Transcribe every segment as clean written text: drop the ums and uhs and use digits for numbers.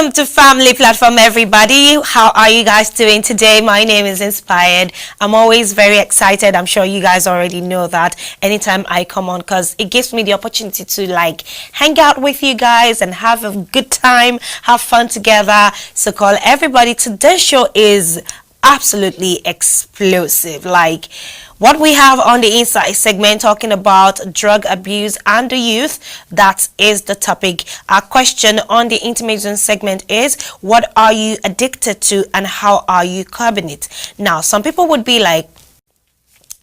Welcome to Family Platform, everybody. How are you guys doing today? My name is Inspired. I'm always very excited. I'm sure you guys already know that anytime I come on, because it gives me the opportunity to hang out with you guys and have a good time, have fun together. So call everybody. Today's show is absolutely explosive. What we have on the inside segment talking about drug abuse and the youth, that is the topic. Our question on the intimate zone segment is, what are you addicted to and how are you curbing it? Now, some people would be like,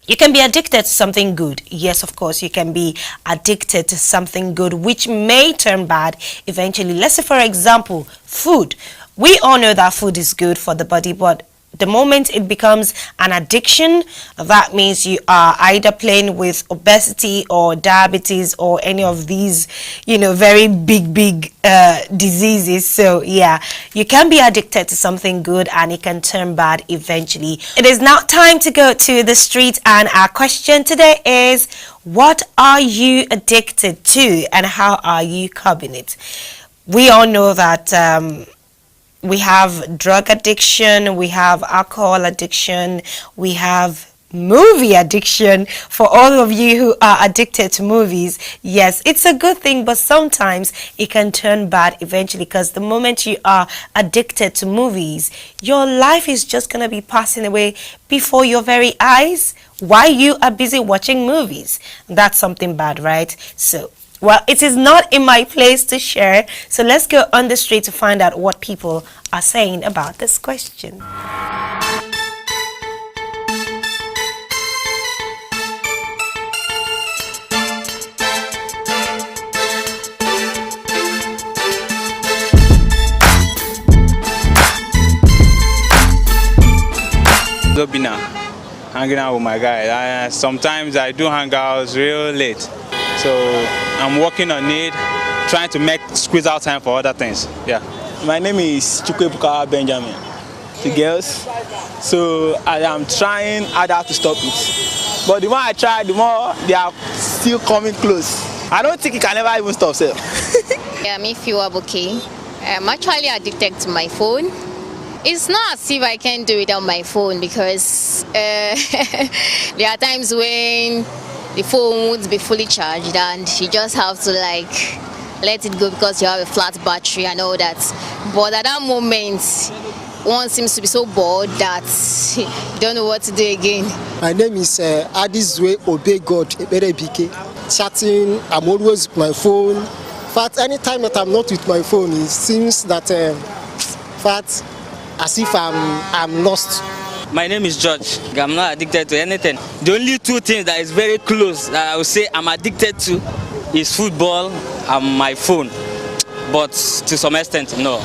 you can be addicted to something good. Yes, of course, you can be addicted to something good, which may turn bad eventually. Let's say, for example, food. We all know that food is good for the body, but the moment it becomes an addiction, that means you are either playing with obesity or diabetes or any of these, very big diseases. So yeah, you can be addicted to something good and it can turn bad eventually. It is now time to go to the street, and our question today is, what are you addicted to and how are you curbing it? We all know that we have drug addiction, we have alcohol addiction, we have movie addiction. For all of you who are addicted to movies, yes, it's a good thing, but sometimes it can turn bad eventually, because the moment you are addicted to movies, your life is just going to be passing away before your very eyes while you are busy watching movies. That's something bad, right? So well, it is not in my place to share, so let's go on the street to find out what people are saying about this question. Zobina, hanging out with my guys. Sometimes I do hang out real late. So I'm working on it, trying to squeeze out time for other things. Yeah. My name is Chukwebuka Benjamin. The girls. So I am trying harder to stop it. But the more I try, the more they are still coming close. I don't think it can ever even stop, sir. Yeah, me feel okay. I'm actually addicted to my phone. It's not as if I can do without my phone, because there are times when the phone won't be fully charged and you just have to let it go because you have a flat battery and all that. But at that moment, one seems to be so bored that you don't know what to do again. My name is Adizwe Obegod Eberebike. Chatting, I'm always with my phone. In fact, anytime that I'm not with my phone, it seems that as if I'm lost. My name is George. I'm not addicted to anything. The only two things that is very close that I would say I'm addicted to is football and my phone. But to some extent, no.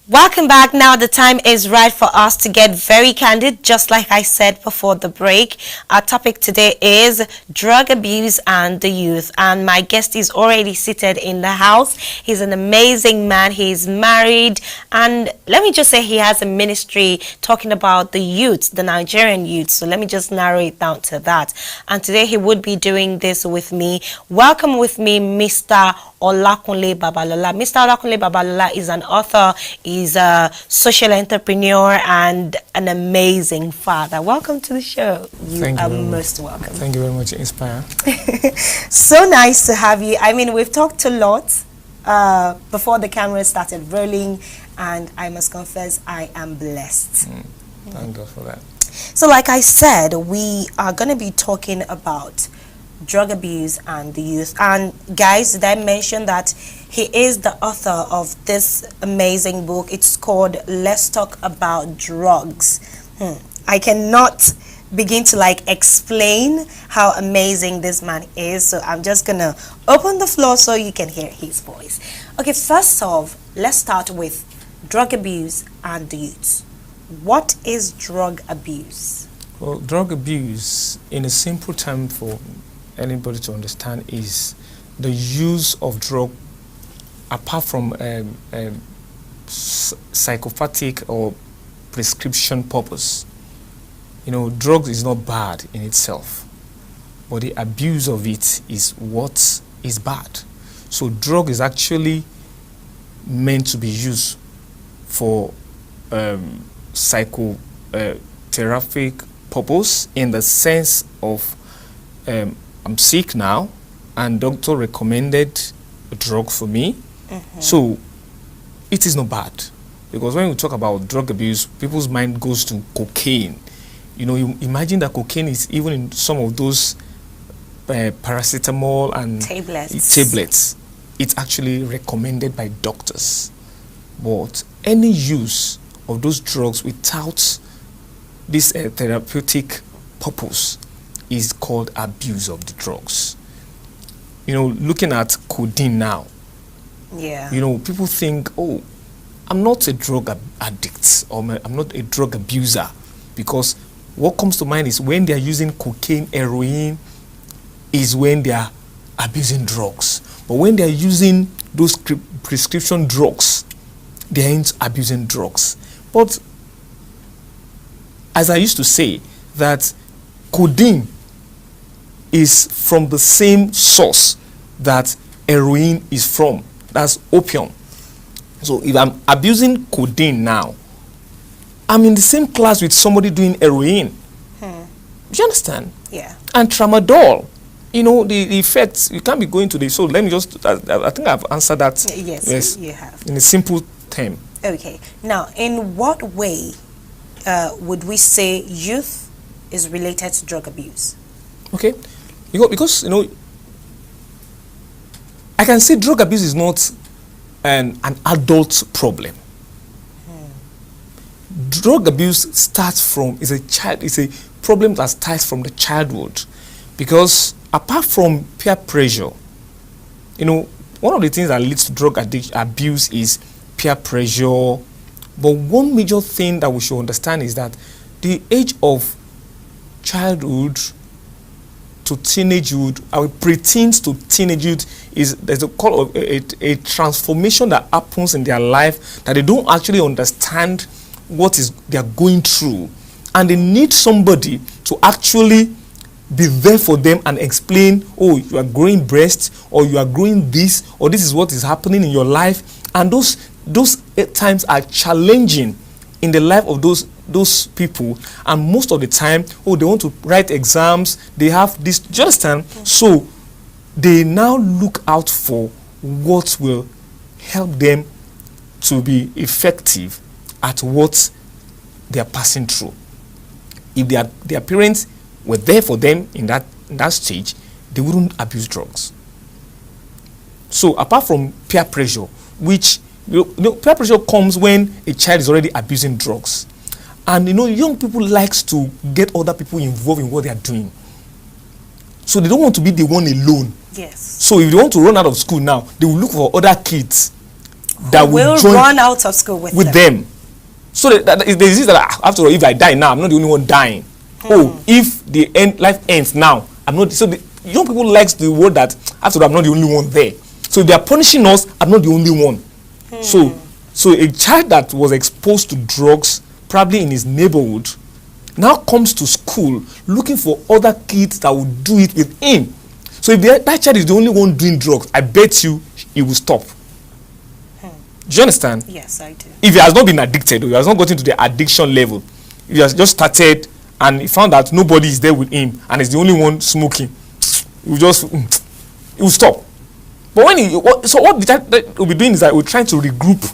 Welcome back. Now the time is right for us to get very candid, just like I said before the break. Our topic today is drug abuse and the youth, and my guest is already seated in the house. He's an amazing man. He's married, and let me just say he has a ministry talking about the youth, the Nigerian youth. So let me just narrow it down to that. And today he would be doing this with me. Welcome with me, Mr. Olakunle Babalola. Mr. Olakunle Babalola is an author, is a social entrepreneur, and an amazing father. Welcome to the show. You are most welcome. Thank you very much, Inspire. So nice to have you. I mean, we've talked a lot before the camera started rolling, and I must confess, I am blessed. Thank God for that. So like I said, we are going to be talking about drug abuse and the youth. And guys, did I mention that he is the author of this amazing book? It's called Let's Talk About Drugs. I cannot begin to explain how amazing this man is, so I'm just gonna open the floor so you can hear his voice. Okay, first off, let's start with drug abuse and the youth. What is drug abuse? Well, drug abuse, in a simple term for anybody to understand, is the use of drug apart from psychopathic or prescription purpose. Drugs is not bad in itself, but the abuse of it is what is bad. So drug is actually meant to be used for psychotherapeutic purpose, in the sense of I'm sick now and doctor recommended a drug for me. So it is not bad, because when we talk about drug abuse, people's mind goes to cocaine. You imagine that cocaine is even in some of those paracetamol and tablets. It's actually recommended by doctors. But any use of those drugs without this therapeutic purpose is called abuse of the drugs. Looking at codeine now, people think, oh, I'm not a drug addict, or I'm not a drug abuser, because what comes to mind is when they're using cocaine, heroin, is when they're abusing drugs. But when they're using those prescription drugs, they ain't abusing drugs. But as I used to say, that codeine is from the same source that heroin is from. That's opium. So if I'm abusing codeine now, I'm in the same class with somebody doing heroin. Do you understand? Yeah. And tramadol, the effects, you can't be going to the... So let me just... I think I've answered that. Yes, you have. In a simple term. Okay. Now, in what way would we say youth is related to drug abuse? Okay. Because I can say drug abuse is not an adult problem. Drug abuse starts from, is a problem that starts from the childhood, because apart from peer pressure, one of the things that leads to drug abuse is peer pressure. But one major thing that we should understand is that the age of childhood to teenagehood, our preteens to teenagehood, there's a transformation that happens in their life that they don't actually understand what is they are going through, and they need somebody to actually be there for them and explain, oh, you are growing breast, or you are growing this, or this is what is happening in your life. And those times are challenging in the life of those people, and most of the time, they want to write exams, they have this, do you understand? So they now look out for what will help them to be effective at what they are passing through. If their parents were there for them in that stage, they wouldn't abuse drugs. So apart from peer pressure, which peer pressure comes when a child is already abusing drugs, and young people likes to get other people involved in what they are doing. So they don't want to be the one alone. Yes. So if they want to run out of school now, they will look for other kids that will join run out of school with them. So there's this that after all, if I die now, I'm not the only one dying. If the life ends now, I'm not. So the young people likes the word that after all, I'm not the only one there. So if they are punishing us, I'm not the only one. So a child that was exposed to drugs, probably in his neighborhood, now comes to school looking for other kids that will do it with him. So if that child is the only one doing drugs, I bet you he will stop. Do you understand? Yes, I do. If he has not been addicted, or he has not gotten to the addiction level, if he has just started and he found that nobody is there with him and he's the only one smoking, he will stop. But what the child will be doing is that we're trying to regroup,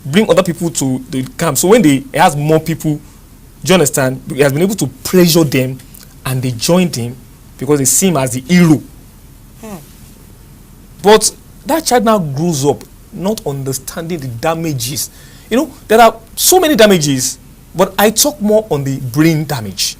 bring other people to the camp. So when he has more people, do you understand? He has been able to pressure them, and they joined him because they see him as the hero. But that child now grows up not understanding the damages. There are so many damages, but I talk more on the brain damage.